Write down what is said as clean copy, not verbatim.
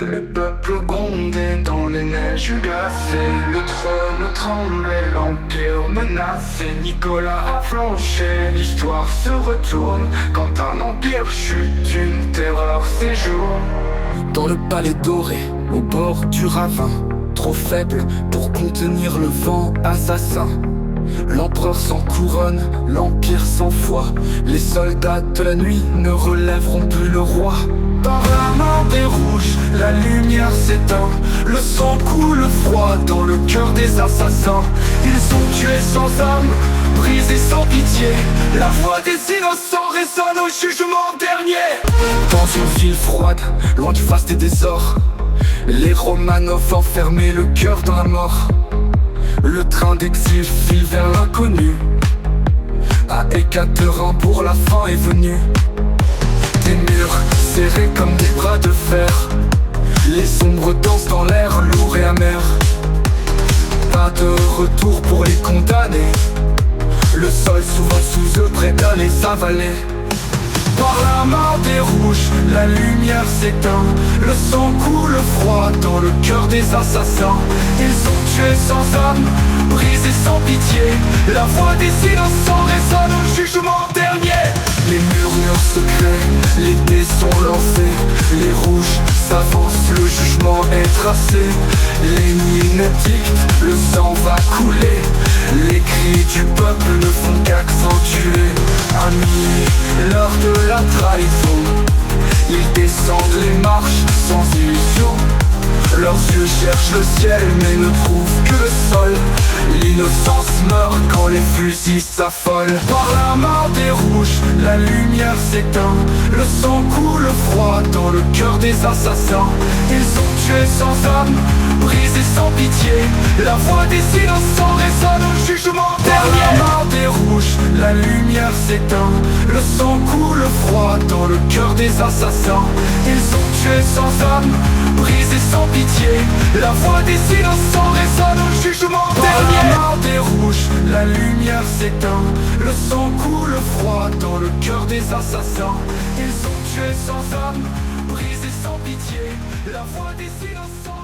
Le peuple grondait dans les neiges glacées, le trône tremblait, l'empire menacé. Nicolas a flanché, l'histoire se retourne quand un empire chute, une terreur séjourne. Dans le palais doré, au bord du ravin, trop faible pour contenir le vent assassin. L'empereur sans couronne, l'empire sans foi. Les soldats de la nuit ne relèveront plus le roi. Par la main des rouges, la lumière s'éteint. Le sang coule froid dans le cœur des assassins. Ils sont tués sans âme, brisés sans pitié. La voix des innocents résonne au jugement dernier. Dans une ville froide, loin du faste et des ors, les Romanov enfermaient le cœur dans la mort. Le train d'exil file vers l'inconnu. À Ekaterinbourg, la fin est venue. Des murs serrés comme des bras de fer. Les ombres dansent dans l'air lourd et amer. Pas de retour pour les condamnés. Le sol souvent sous eux prêt à les avaler. Par la main des rouges, la lumière s'éteint. Le sang coule froid dans le cœur des assassins. Ils sont tués sans âme, brisés sans pitié. La voix des innocents résonne au jugement dernier. Les murmures se créent, les dés sont lancés. Les rouges s'avancent, le jugement est tracé. Les nuits dictent, le sang va couler. Les cris du peuple ne font qu'accentuer. Amis, l'heure de la trahison, ils descendent les marches sans illusion. Leurs yeux cherchent le ciel mais ne trouvent que le sol. L'innocence meurt quand les fusils s'affolent. Par la main des rouges, la lumière s'éteint. Le sang coule froid dans le cœur des assassins. Ils sont tués sans âme, brisés sans pitié. La voix des innocents résonne au jugement dernier. Par la main des rouges, la lumière s'éteint. Le sang coule froid dans le cœur des assassins. Ils sont tués sans âme, brisés sans pitié. La voix des innocents résonne au jugement dernier. Par la main des rouges, la lumière s'éteint. Le sang coule froid dans le cœur des assassins. Ils sont tués sans âme, brisés sans pitié. La voix des innocents